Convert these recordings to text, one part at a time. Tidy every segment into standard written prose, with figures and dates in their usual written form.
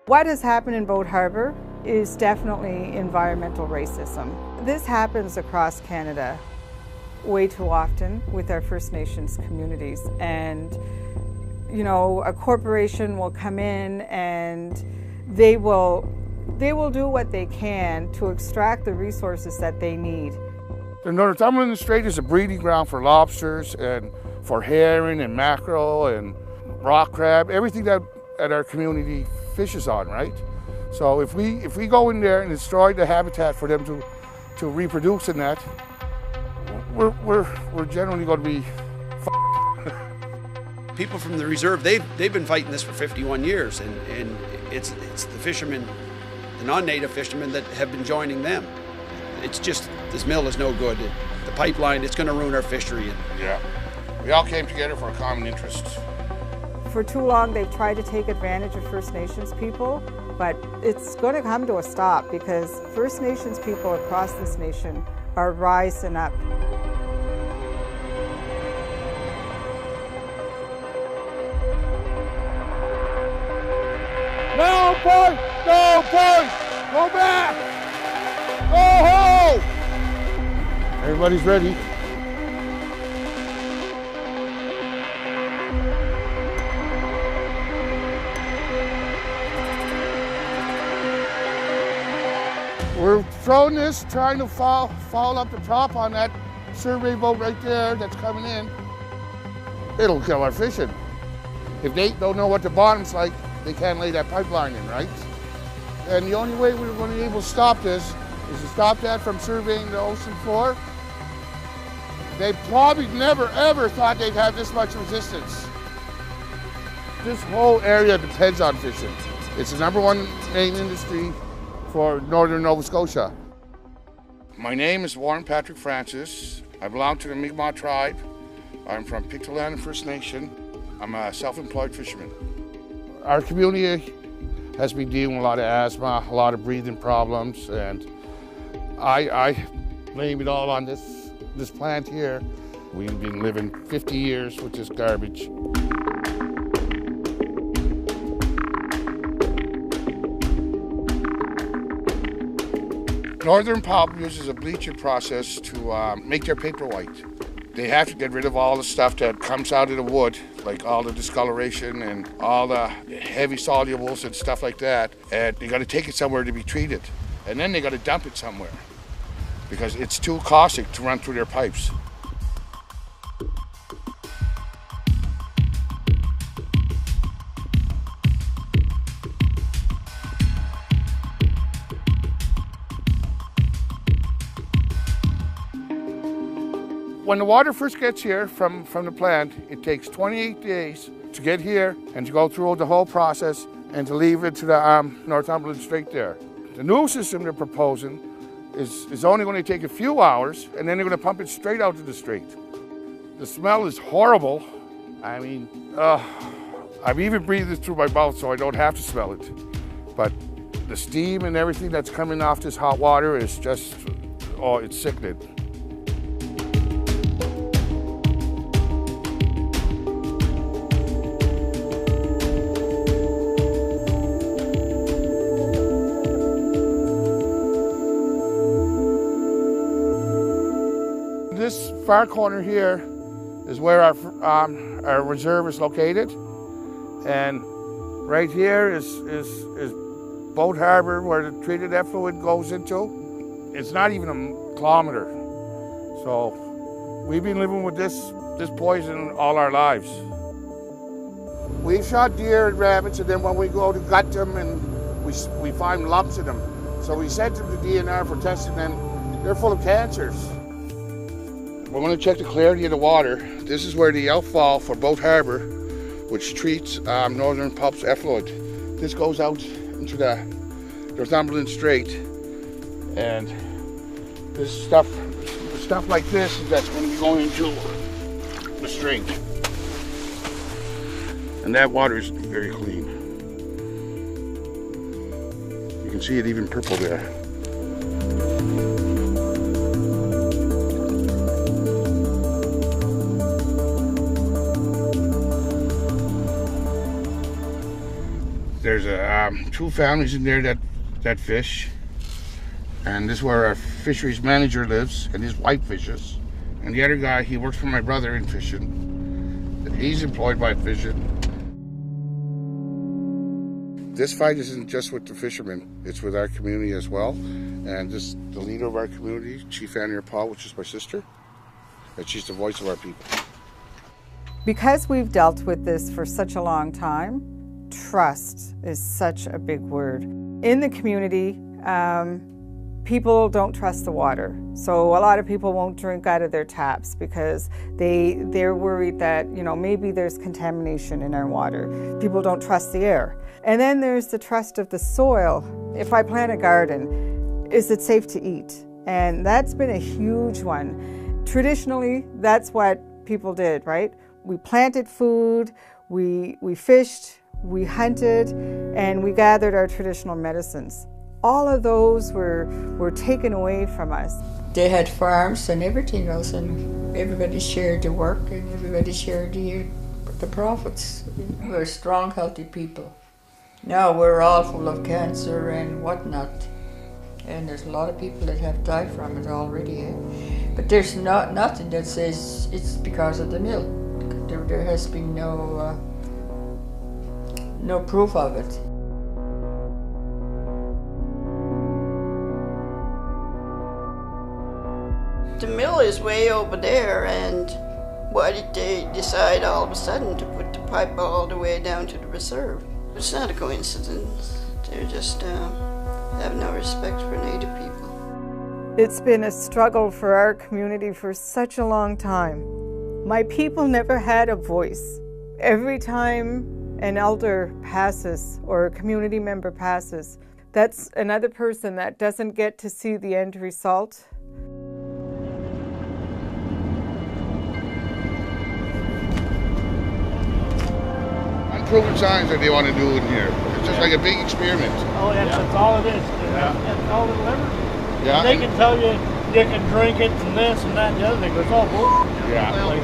What has happened in Boat Harbour is definitely environmental racism. This happens across Canada way too often with our First Nations communities. And, you know, a corporation will come in and they will do what they can to extract the resources that they need. The Northumberland Strait is a breeding ground for lobsters and for herring and mackerel and rock crab, everything that our community fishes on, right? So if we go in there and destroy the habitat for them to reproduce in that, we're generally going to be People from the reserve, they've been fighting this for 51 years, and it's the fishermen, the non-native fishermen, that have been joining them. It's just, this mill is no good. The pipeline, it's going to ruin our fishery. Yeah, we all came together for a common interest. For too long, they've tried to take advantage of First Nations people, but it's going to come to a stop because First Nations people across this nation are rising up. No point! No point! Go back! Go home! Everybody's ready. We're throwing this, trying to fall up the top on that survey boat right there that's coming in. It'll kill our fishing. If they don't know what the bottom's like, they can't lay that pipeline in, right? And the only way we're going to be able to stop this is to stop that from surveying the ocean floor. They probably never ever thought they'd have this much resistance. This whole area depends on fishing. It's the #1 main industry for northern Nova Scotia. My name is Warren Patrick Francis. I belong to the Mi'kmaq tribe. I'm from Pictou First Nation. I'm a self-employed fisherman. Our community has been dealing with a lot of asthma, a lot of breathing problems, and I blame it all on this plant here. We've been living 50 years with this garbage. Northern pulp uses a bleaching process to make their paper white. They have to get rid of all the stuff that comes out of the wood, like all the discoloration and all the heavy solubles and stuff like that. And they got to take it somewhere to be treated. And then they got to dump it somewhere because it's too caustic to run through their pipes. When the water first gets here from the plant, it takes 28 days to get here and to go through the whole process and to leave it to the Northumberland Strait there. The new system they're proposing is only going to take a few hours, and then they're going to pump it straight out to the strait. The smell is horrible. I mean, I've even breathed it through my mouth so I don't have to smell it. But the steam and everything that's coming off this hot water is just, oh, it's sickening. This far corner here is where our reserve is located, and right here is Boat Harbour, where the treated effluent goes into. It's not even a kilometer, so we've been living with this poison all our lives. We've shot deer and rabbits, and then when we go to gut them, and we find lumps in them, so we sent them to DNR for testing, and they're full of cancers. We're going to check the clarity of the water. This is where the outfall for Boat Harbour, which treats northern pulp's effluent. This goes out into the Northumberland Strait, and this stuff like this is that's going to be going into the strait. And that water is very clean. You can see it even purple there. There's two families in there that fish, and this is where our fisheries manager lives, and his wife fishes. And the other guy, he works for my brother in fishing. He's employed by fishing. This fight isn't just with the fishermen, it's with our community as well. And this, the leader of our community, Chief Annie Paul, which is my sister, and she's the voice of our people. Because we've dealt with this for such a long time, trust is such a big word. In the community, people don't trust the water. So a lot of people won't drink out of their taps because they're worried that, you know, maybe there's contamination in our water. People don't trust the air. And then there's the trust of the soil. If I plant a garden, is it safe to eat? And that's been a huge one. Traditionally, that's what people did, right? We planted food, we fished, we hunted, and we gathered our traditional medicines. All of those were taken away from us. They had farms and everything else, and everybody shared the work and everybody shared the profits. We're strong, healthy people. Now we're all full of cancer and whatnot, and there's a lot of people that have died from it already. But there's nothing that says it's because of the mill. There has been no proof of it. The mill is way over there, and why did they decide all of a sudden to put the pipe all the way down to the reserve? It's not a coincidence. They just have no respect for Native people. It's been a struggle for our community for such a long time. My people never had a voice. Every time an elder passes or a community member passes, that's another person that doesn't get to see the end result. Unproven science that they want to do in here. It's just like a big experiment. Oh, that's all it is. That's all it'll ever. Yeah. They can tell you can drink it and this and that and the other thing, but it's all bullshit. Yeah. Like,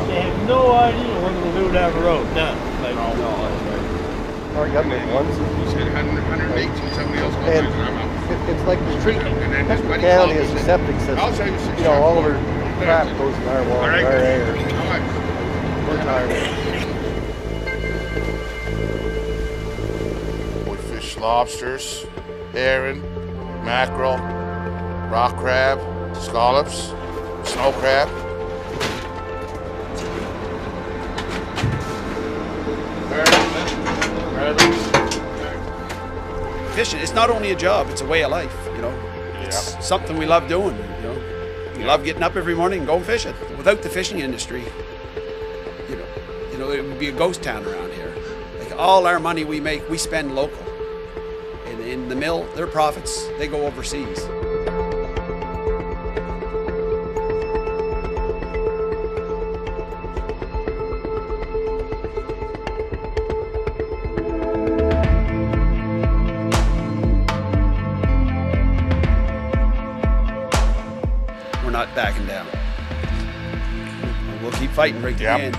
they have no idea what it'll do down the road. None. Like, no, that's right. Our government ones. You said 118, somebody else goes And and I'm out. it's like the treatment. And then this buddy County called is me a and said, septic system. I'll save you 6 You know, all of shots. our crap goes in our water, All right. our air. All right. We're tired. We fish lobsters, herring, mackerel, rock crab, scallops, snow crab. Fishing, it's not only a job, it's a way of life, you know. It's something we love doing, you know. We love getting up every morning and going fishing. Without the fishing industry, you know, it would be a ghost town around here. Like all our money we make, we spend local. And in the mill, their profits, they go overseas. We're not backing down. We'll keep fighting right to the end.